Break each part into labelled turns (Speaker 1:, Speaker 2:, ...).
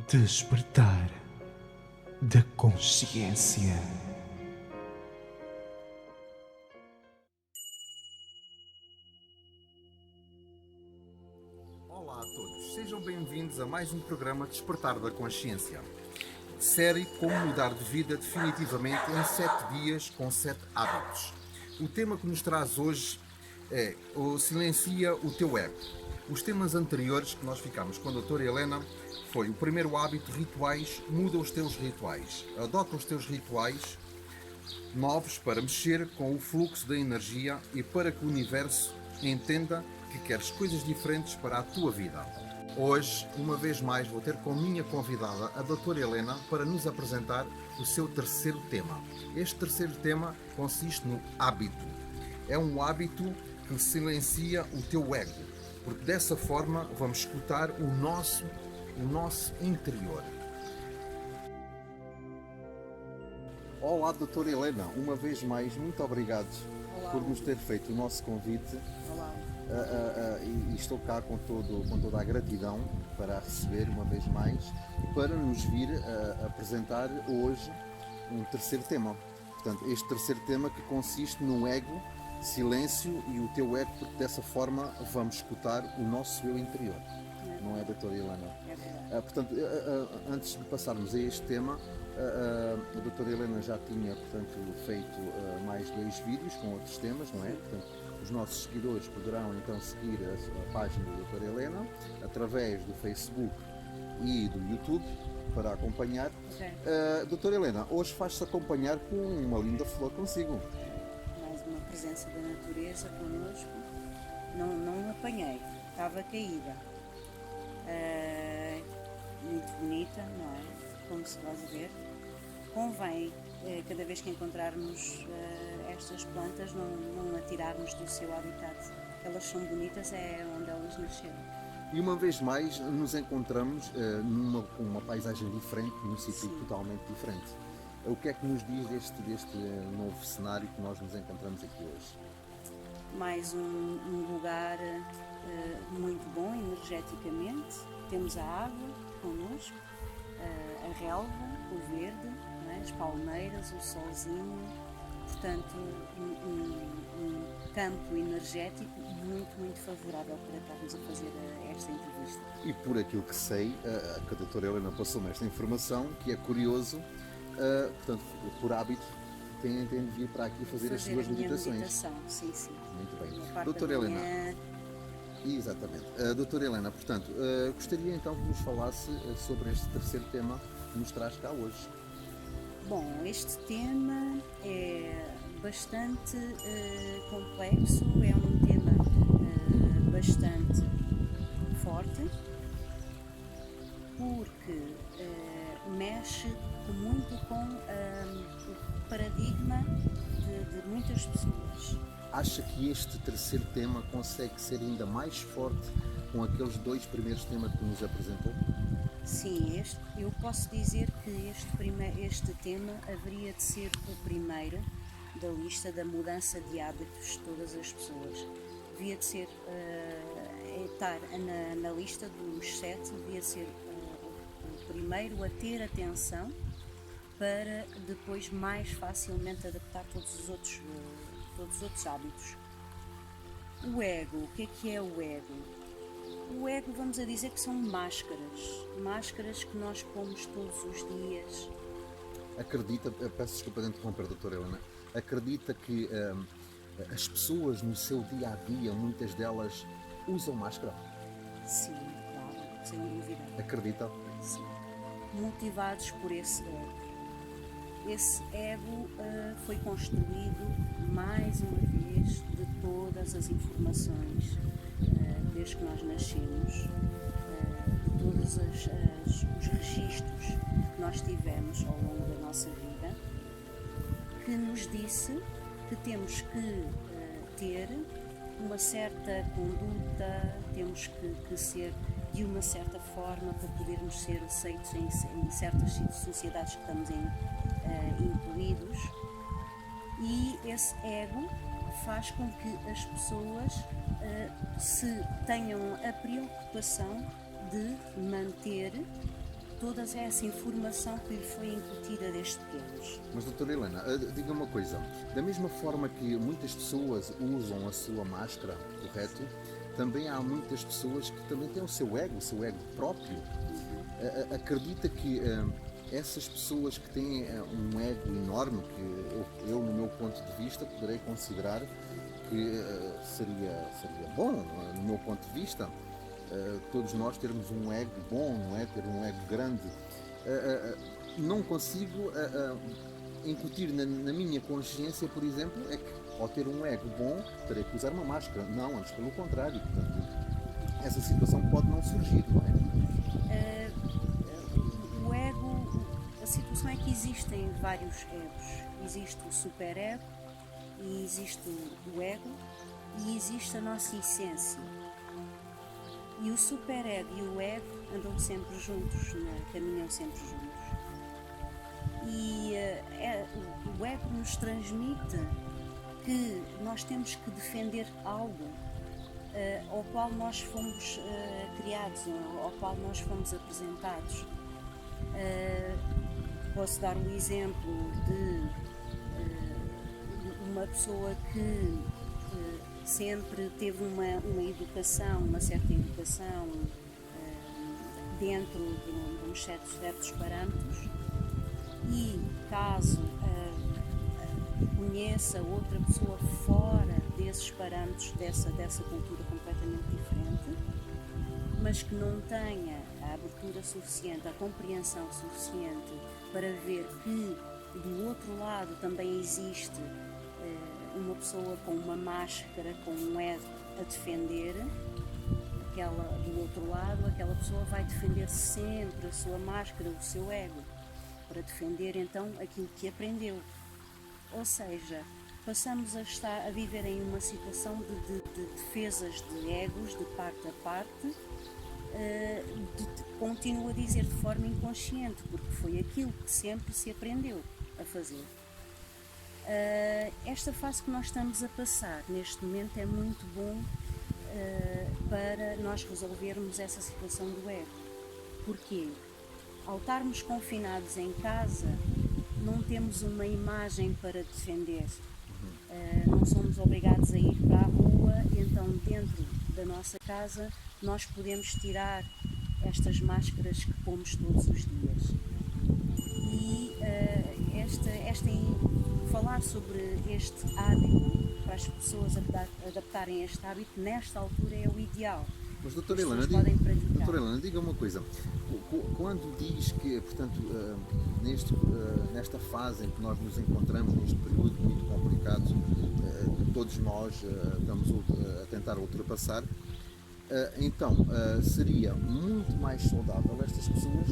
Speaker 1: Despertar da consciência.
Speaker 2: Olá a todos, sejam bem-vindos a mais um programa Despertar da Consciência. Série Como Mudar de Vida Definitivamente em 7 dias com 7 hábitos. O tema que nos traz hoje é o Silencia o Teu Ego. Os temas anteriores que nós ficámos com a doutora Helena foi o primeiro hábito, rituais, muda os teus rituais. Adota os teus rituais novos para mexer com o fluxo da energia e para que o universo entenda que queres coisas diferentes para a tua vida. Hoje, uma vez mais, vou ter com minha convidada, a doutora Helena, para nos apresentar o seu terceiro tema. Este terceiro tema consiste no hábito. É um hábito que silencia o teu ego, porque dessa forma vamos escutar o nosso interior. Olá, doutora Helena, uma vez mais, muito obrigado por nos ter feito o nosso convite.
Speaker 3: Olá.
Speaker 2: E estou cá com toda a gratidão para a receber uma vez mais e para nos vir apresentar hoje um terceiro tema. Portanto, este terceiro tema que consiste no ego, silêncio e o teu ego, porque dessa forma vamos escutar o nosso eu interior. Não é, doutora Helena?
Speaker 3: É verdade.
Speaker 2: Portanto, antes de passarmos a este tema, a doutora Helena já tinha, portanto, feito mais 2 vídeos com outros temas, não é? Portanto, os nossos seguidores poderão então seguir a página da doutora Helena através do Facebook e do YouTube para acompanhar.
Speaker 3: Ok.
Speaker 2: Doutora Helena, hoje faz-se acompanhar com uma linda flor consigo.
Speaker 3: Mais uma presença da natureza connosco. Não apanhei, estava caída. Muito bonita, não é? Como se pode ver. Convém, cada vez que encontrarmos estas plantas, não atirarmos do seu habitat. Elas são bonitas, é onde elas nasceram.
Speaker 2: E uma vez mais nos encontramos com uma paisagem diferente, num sítio
Speaker 3: Sim.
Speaker 2: totalmente diferente. O que é que nos diz deste novo cenário que nós nos encontramos aqui hoje?
Speaker 3: Mais um lugar muito bom energeticamente. Temos a água connosco, a relva, o verde, não é? As palmeiras, o solzinho. Portanto, um campo energético muito favorável para estarmos a fazer esta entrevista.
Speaker 2: E por aquilo que sei, que a doutora Helena passou-me esta informação, que é curioso, portanto, por hábito, tem de vir para aqui fazer as suas
Speaker 3: a minha
Speaker 2: meditações.
Speaker 3: meditação, sim.
Speaker 2: Muito bem.
Speaker 3: Uma parte
Speaker 2: Doutora
Speaker 3: da
Speaker 2: Helena,
Speaker 3: manhã.
Speaker 2: exatamente. Doutora Helena, portanto, gostaria então que nos falasse sobre este terceiro tema que nos traz cá hoje.
Speaker 3: Bom, este tema é bastante complexo, é um tema bastante forte, porque mexe muito com o paradigma de muitas pessoas.
Speaker 2: Acha que este terceiro tema consegue ser ainda mais forte com aqueles 2 primeiros temas que nos apresentou?
Speaker 3: Sim, eu posso dizer que este tema haveria de ser o primeiro da lista da mudança de hábitos de todas as pessoas. Devia de ser, estar na lista dos 7, devia ser o primeiro a ter atenção para depois mais facilmente adaptar todos os outros hábitos. O ego, o que é o ego? O ego, vamos a dizer que são máscaras que nós pomos todos os dias.
Speaker 2: Acredita, peço desculpa de interromper, doutora Helena, acredita que as pessoas no seu dia-a-dia, muitas delas, usam máscara?
Speaker 3: Sim, claro, sem dúvida.
Speaker 2: Acredita?
Speaker 3: Sim. Motivados por esse ego. Esse ego foi construído, mais uma vez, de todas as informações, desde que nós nascemos, de todos os registros que nós tivemos ao longo da nossa vida, que nos disse que temos que ter uma certa conduta, temos que ser de uma certa forma para podermos ser aceitos em certas sociedades que estamos incluídos, e esse ego faz com que as pessoas se tenham a preocupação de manter toda essa informação que lhe foi incutida desde pequenos.
Speaker 2: Mas, doutora Helena, diga uma coisa. Da mesma forma que muitas pessoas usam a sua máscara, correto? Também há muitas pessoas que também têm o seu ego próprio. Acredita que essas pessoas que têm um ego enorme, que eu, no meu ponto de vista, poderei considerar que seria bom, no meu ponto de vista, todos nós termos um ego bom, não é? Ter um ego grande. Não consigo incutir na minha consciência, por exemplo, é que ao ter um ego bom, terei que usar uma máscara. Não, antes pelo contrário. Portanto, essa situação pode não surgir, não é?
Speaker 3: O ego, a situação é que existem vários egos. Existe o superego, e existe o ego, e existe a nossa essência. E o superego e o ego andam sempre juntos, caminham sempre juntos. E o ego nos transmite que nós temos que defender algo ao qual nós fomos criados, ao qual nós fomos apresentados. Posso dar um exemplo de uma pessoa que sempre teve uma certa educação dentro de uns certos parâmetros, e caso conheça outra pessoa fora desses parâmetros, dessa cultura completamente diferente, mas que não tenha a abertura suficiente, a compreensão suficiente para ver que do outro lado também existe uma pessoa com uma máscara, com um ego a defender, do outro lado, aquela pessoa vai defender sempre a sua máscara, o seu ego, para defender então aquilo que aprendeu. Ou seja, passamos a viver em uma situação de defesas de egos, de parte a parte, continuo a dizer de forma inconsciente, porque foi aquilo que sempre se aprendeu a fazer. Esta fase que nós estamos a passar neste momento é muito bom para nós resolvermos essa situação do ego. Porquê? Ao estarmos confinados em casa, não temos uma imagem para defender. Não somos obrigados a ir para a rua, então dentro da nossa casa nós podemos tirar estas máscaras que pomos todos os dias. E falar sobre este hábito, para as pessoas adaptarem este hábito, nesta altura é o ideal.
Speaker 2: Mas, doutora Helena, diga uma coisa. Quando diz que, portanto, nesta fase em que nós nos encontramos, neste período muito complicado, que todos nós estamos a tentar ultrapassar, então seria muito mais saudável estas pessoas,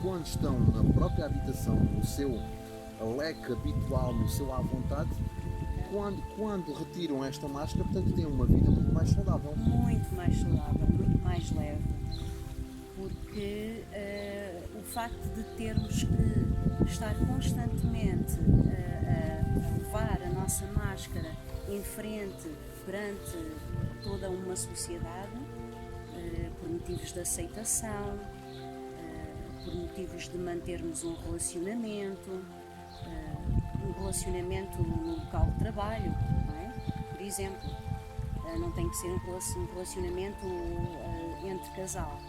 Speaker 2: quando estão na própria habitação, no seu leque habitual, no seu à vontade, quando retiram esta máscara, portanto, têm uma vida muito mais saudável.
Speaker 3: Muito mais saudável, muito mais leve. Porque o facto de termos que estar constantemente a levar a nossa máscara em frente perante toda uma sociedade, por motivos de aceitação, por motivos de mantermos um relacionamento no local de trabalho, não é? Por exemplo, não tem que ser um relacionamento entre casal,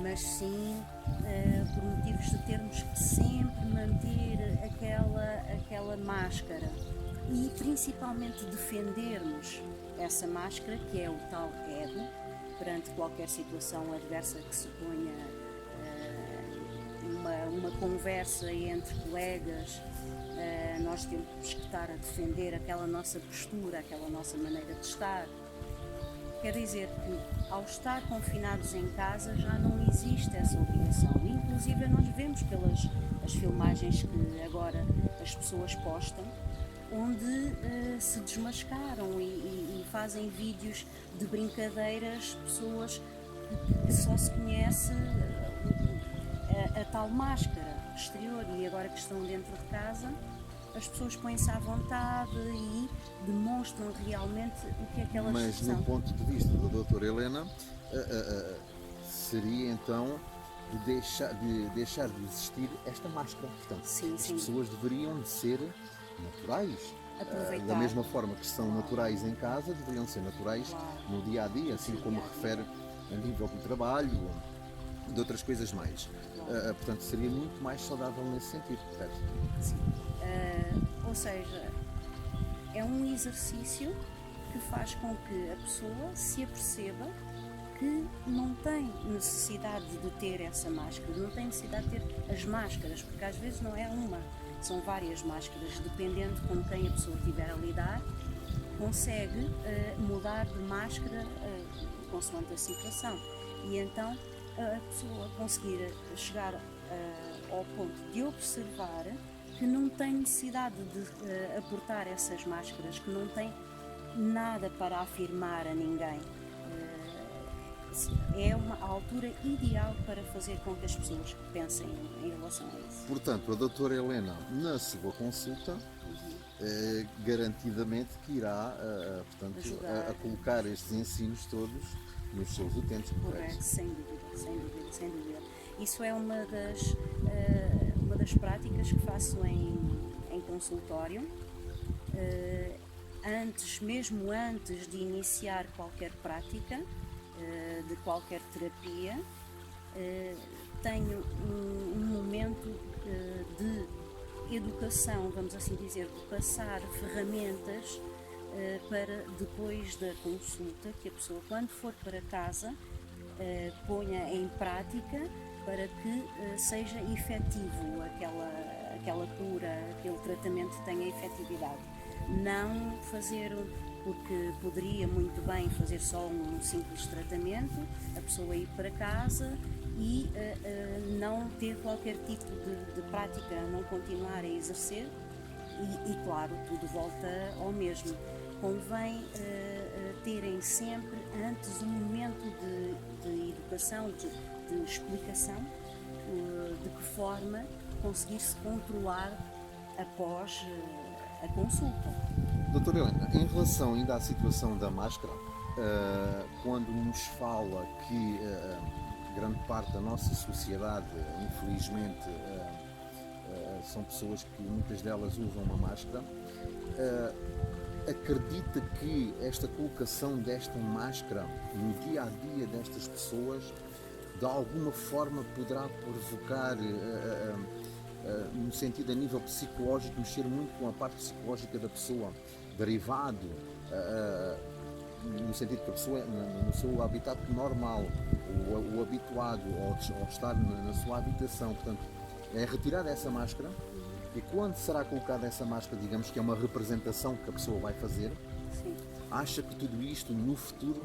Speaker 3: mas sim por motivos de termos que sempre manter aquela máscara e principalmente defendermos essa máscara, que é o tal ego, perante qualquer situação adversa que se ponha uma conversa entre colegas. Nós temos que estar a defender aquela nossa postura, aquela nossa maneira de estar. Quer dizer que ao estar confinados em casa já não existe essa obrigação. Inclusive nós vemos pelas as filmagens que agora as pessoas postam, onde se desmascaram e fazem vídeos de brincadeiras, pessoas que só se conhece a tal máscara exterior, e agora que estão dentro de casa as pessoas põem-se à vontade e demonstram realmente o que é que elas são.
Speaker 2: Mas no ponto de vista da doutora Helena, seria então de deixar de existir esta máscara. Portanto,
Speaker 3: Sim,
Speaker 2: as
Speaker 3: sim.
Speaker 2: pessoas deveriam de ser naturais.
Speaker 3: Aproveitar.
Speaker 2: Da mesma forma que são naturais em casa, deveriam ser naturais
Speaker 3: Claro.
Speaker 2: no dia a dia, assim
Speaker 3: No
Speaker 2: como
Speaker 3: dia-a-dia.
Speaker 2: refere a nível do trabalho, de outras coisas mais. Portanto, seria muito mais saudável nesse sentido, correto?
Speaker 3: Sim. Ou seja, é um exercício que faz com que a pessoa se aperceba que não tem necessidade de ter essa máscara, não tem necessidade de ter as máscaras, porque às vezes não é uma, são várias máscaras, dependendo com quem a pessoa estiver a lidar, consegue mudar de máscara consoante a situação. E então a pessoa conseguir chegar ao ponto de observar que não tem necessidade de aportar essas máscaras, que não tem nada para afirmar a ninguém. É a altura ideal para fazer com que as pessoas pensem em relação a isso.
Speaker 2: Portanto, a doutora Helena, na sua consulta, garantidamente que irá portanto,
Speaker 3: Ajudar.
Speaker 2: a colocar estes ensinos todos nos seus utentes, correto?
Speaker 3: Correto, sem dúvida, sem dúvida, sem dúvida. Isso é uma das práticas que faço em consultório. Mesmo antes de iniciar qualquer prática, de qualquer terapia, tenho um momento de educação, vamos assim dizer, de passar ferramentas para depois da consulta, que a pessoa, quando for para casa, ponha em prática para que seja efetivo aquela cura, aquele tratamento tenha efetividade. Não fazer, porque poderia muito bem fazer só um simples tratamento, a pessoa ir para casa e não ter qualquer tipo de prática, não continuar a exercer e claro, tudo volta ao mesmo. Convém terem sempre antes um momento de educação, de explicação, de que forma conseguir-se controlar após a consulta.
Speaker 2: Doutora Helena, em relação ainda à situação da máscara, quando nos fala que grande parte da nossa sociedade, infelizmente, são pessoas que muitas delas usam uma máscara, acredita que esta colocação desta máscara no dia a dia destas pessoas de alguma forma poderá provocar, no sentido a nível psicológico, mexer muito com a parte psicológica da pessoa, derivado no sentido que a pessoa no seu habitat normal, o habituado ao estar na sua habitação, portanto, é retirar essa máscara. E quando será colocada essa máscara, digamos que é uma representação que a pessoa vai fazer,
Speaker 3: Sim.
Speaker 2: acha que tudo isto no futuro,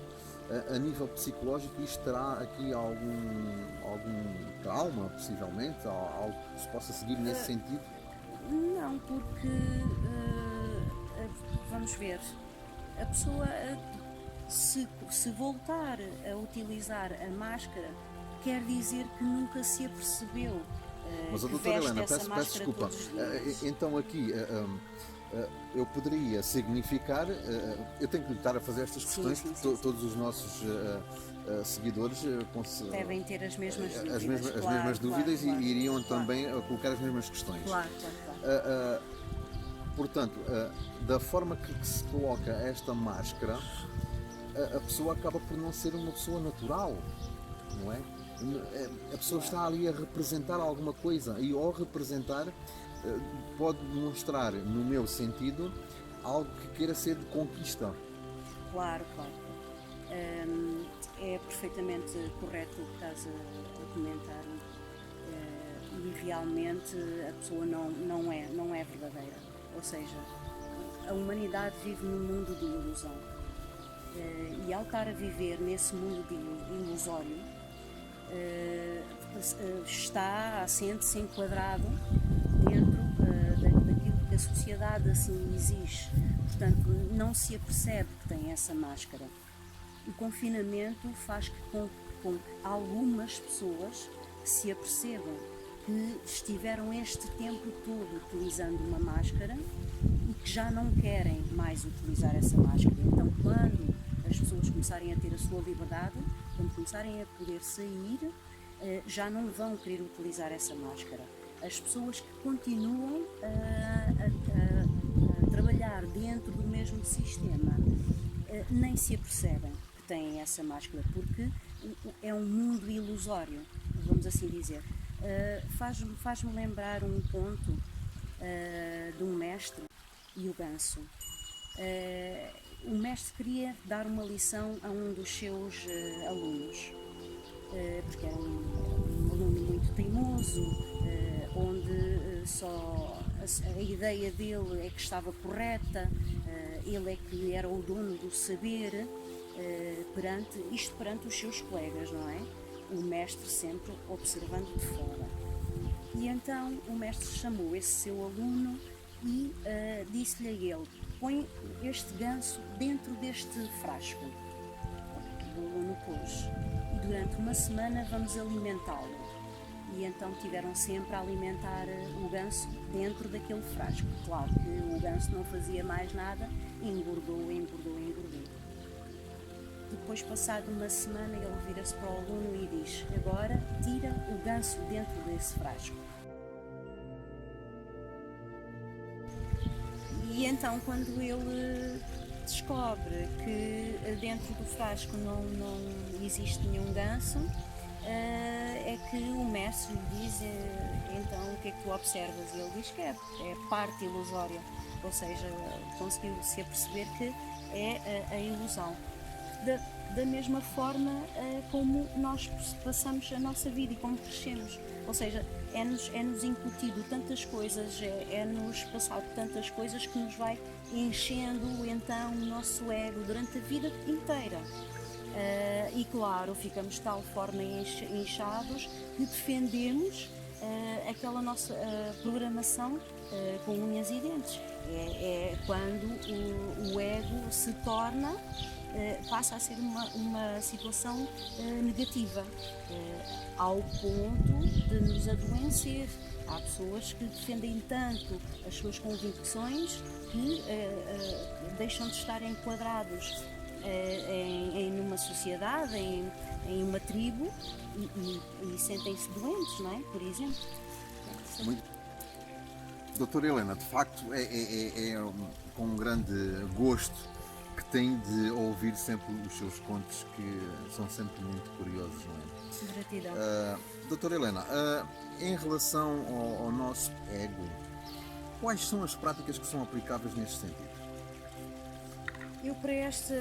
Speaker 2: a nível psicológico, isto terá aqui algum trauma, possivelmente, algo que se possa seguir nesse sentido?
Speaker 3: Não, porque vamos ver, a pessoa se voltar a utilizar a máscara quer dizer que nunca se apercebeu.
Speaker 2: Mas a
Speaker 3: que
Speaker 2: doutora
Speaker 3: veste
Speaker 2: Helena,
Speaker 3: essa
Speaker 2: peço
Speaker 3: máscara
Speaker 2: desculpa,
Speaker 3: todos os dias.
Speaker 2: então aqui eu poderia significar, eu tenho que lhe estar a fazer estas
Speaker 3: Sim,
Speaker 2: questões,
Speaker 3: sim,
Speaker 2: porque
Speaker 3: sim, sim.
Speaker 2: todos os nossos seguidores
Speaker 3: Devem ter as mesmas dúvidas.
Speaker 2: as mesmas
Speaker 3: Claro,
Speaker 2: dúvidas
Speaker 3: claro,
Speaker 2: e iriam
Speaker 3: claro.
Speaker 2: também colocar as mesmas questões.
Speaker 3: Claro, claro.
Speaker 2: Portanto, da forma que se coloca esta máscara, a pessoa acaba por não ser uma pessoa natural, não é? A pessoa está ali a representar alguma coisa e ao representar pode demonstrar, no meu sentido, algo que queira ser de conquista.
Speaker 3: Claro, claro. É perfeitamente correto o que estás a comentar e realmente a pessoa não é verdadeira. Ou seja, a humanidade vive num mundo de ilusão e ao estar a viver nesse mundo ilusório sente-se enquadrado dentro daquilo que a sociedade assim exige. Portanto, não se apercebe que tem essa máscara. O confinamento faz com que algumas pessoas se apercebam que estiveram este tempo todo utilizando uma máscara e que já não querem mais utilizar essa máscara. Então, quando as pessoas começarem a ter a sua liberdade, quando começarem a poder sair, já não vão querer utilizar essa máscara. As pessoas que continuam a trabalhar dentro do mesmo sistema nem se apercebem que têm essa máscara, porque é um mundo ilusório, vamos assim dizer. Faz-me lembrar um conto de um mestre e o ganso. O mestre queria dar uma lição a um dos seus alunos, porque era um aluno muito teimoso, onde só a ideia dele é que estava correta, ele é que era o dono do saber perante os seus colegas, não é? O mestre sempre observando de fora. E então o mestre chamou esse seu aluno e disse-lhe a ele: põe este ganso dentro deste frasco. O aluno pôs. E durante uma semana vamos alimentá-lo. E então tiveram sempre a alimentar o ganso dentro daquele frasco. Claro que o ganso não fazia mais nada, engordou. Depois, passado uma semana, ele vira-se para o aluno e diz: agora tira o ganso dentro desse frasco. E então, quando ele descobre que dentro do frasco não existe nenhum ganso, é que o mestre lhe diz: então o que é que tu observas? E ele diz que é parte ilusória, ou seja, conseguiu-se aperceber que é a ilusão. Da mesma forma como nós passamos a nossa vida e como crescemos, ou seja, é-nos incutido tantas coisas, é-nos passado tantas coisas que nos vai enchendo então o nosso ego durante a vida inteira. E claro, ficamos de tal forma inchados que defendemos aquela nossa programação com unhas e dentes. É quando o ego se torna, passa a ser uma situação negativa, ao ponto de nos adoecer. Há pessoas que defendem tanto as suas convicções que deixam de estar enquadrados em uma sociedade, em uma tribo e sentem-se doentes, não é? Por exemplo.
Speaker 2: Muito. Doutora Helena, de facto é com um grande gosto que tenho de ouvir sempre os seus contos, que são sempre muito curiosos, não é?
Speaker 3: Gratidão.
Speaker 2: Doutora Helena, em relação ao nosso ego, quais são as práticas que são aplicáveis neste sentido?
Speaker 3: Eu para este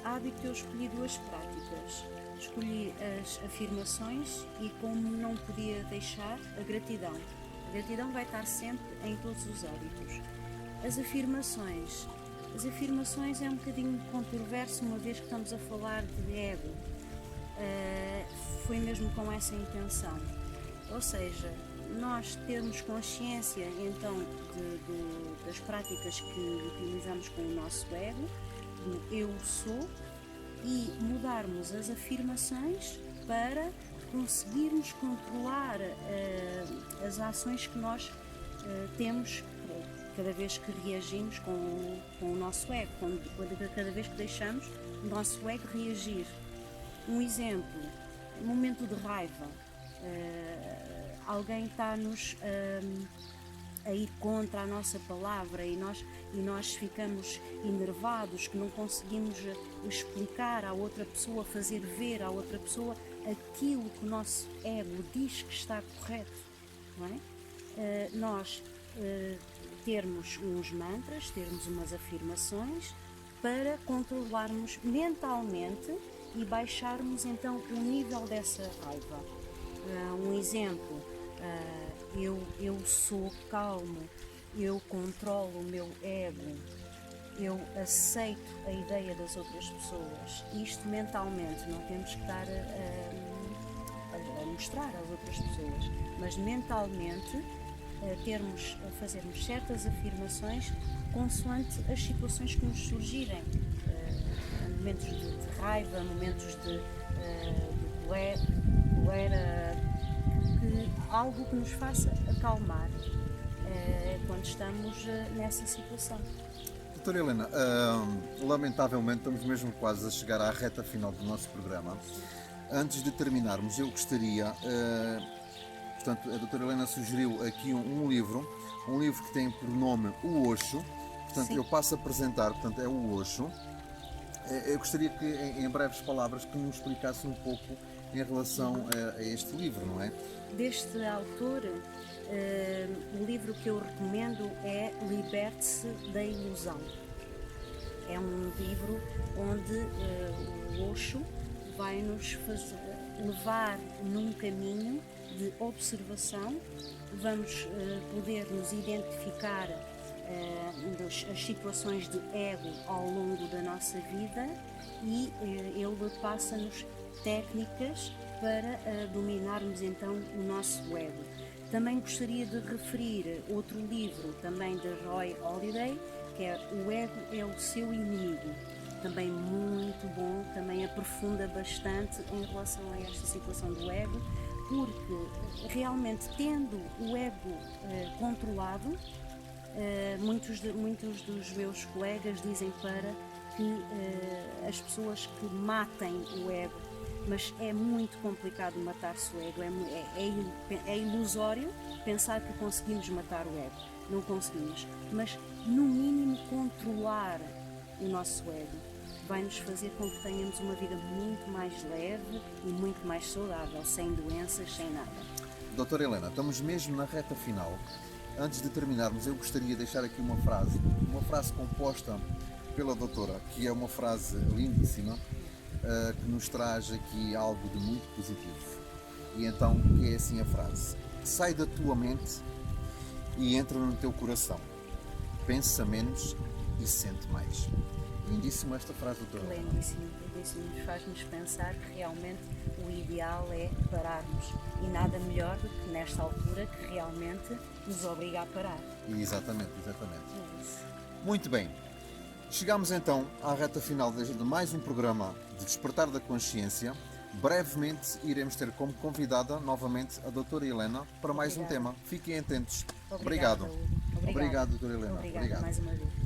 Speaker 3: hábito eu escolhi duas práticas. Escolhi as afirmações e, como não podia deixar, a gratidão. A gratidão vai estar sempre em todos os hábitos. As afirmações é um bocadinho controverso, uma vez que estamos a falar de ego. Foi mesmo com essa intenção. Ou seja, nós termos consciência então das práticas que utilizamos com o nosso ego, do eu sou, e mudarmos as afirmações para conseguirmos controlar as ações que nós temos cada vez que reagimos com o nosso ego, cada vez que deixamos o nosso ego reagir. Um exemplo, um momento de raiva, alguém está-nos a ir contra a nossa palavra e nós ficamos enervados, que não conseguimos explicar à outra pessoa, fazer ver à outra pessoa aquilo que o nosso ego diz que está correto, não é? Nós termos uns mantras, termos umas afirmações para controlarmos mentalmente e baixarmos então o nível dessa raiva. Um exemplo, eu sou calmo, eu controlo o meu ego, eu aceito a ideia das outras pessoas. Isto mentalmente, não temos que estar a mostrar às outras pessoas, mas mentalmente fazermos certas afirmações consoante as situações que nos surgirem, momentos de raiva, momentos de cólera, algo que nos faça acalmar quando estamos nessa situação.
Speaker 2: Doutora Helena, lamentavelmente estamos mesmo quase a chegar à reta final do nosso programa. Antes de terminarmos, eu gostaria, portanto, a doutora Helena sugeriu aqui um livro que tem por nome O Osho. Portanto,
Speaker 3: Sim.
Speaker 2: eu passo a apresentar, portanto, é o Osho. Eu gostaria que, em breves palavras, que nos explicasse um pouco em relação a este livro, não é?
Speaker 3: Deste autor, o livro que eu recomendo é Liberte-se da Ilusão. É um livro onde o Osho vai nos levar num caminho de observação, vamos poder nos identificar as situações de ego ao longo da nossa vida e ele passa-nos técnicas para dominarmos então o nosso ego. Também gostaria de referir outro livro também de Roy Holiday, que é O Ego é o Seu Inimigo. Também muito bom, também aprofunda bastante em relação a esta situação do ego, porque realmente tendo o ego controlado, muitos dos meus colegas dizem para que as pessoas que matem o ego, mas é muito complicado matar-se o ego, é ilusório pensar que conseguimos matar o ego, não conseguimos, mas no mínimo controlar o nosso ego vai nos fazer com que tenhamos uma vida muito mais leve e muito mais saudável, sem doenças, sem nada.
Speaker 2: Doutora Helena, estamos mesmo na reta final. Antes de terminarmos, eu gostaria de deixar aqui uma frase composta pela doutora, que é uma frase lindíssima, que nos traz aqui algo de muito positivo. E então, que é assim a frase: sai da tua mente e entra no teu coração. Pensa menos e sente mais. Lindíssima esta frase, doutora.
Speaker 3: Lindíssimo, faz-nos pensar que realmente o ideal é pararmos e nada melhor do que nesta altura que realmente nos obriga a parar.
Speaker 2: Exatamente.
Speaker 3: É isso.
Speaker 2: Muito bem. Chegamos então à reta final de mais um programa de Despertar da Consciência. Brevemente iremos ter como convidada novamente a doutora Helena para mais um tema. Fiquem atentos. Obrigado.
Speaker 3: Obrigado,
Speaker 2: doutora Helena.
Speaker 3: Obrigada mais uma vez.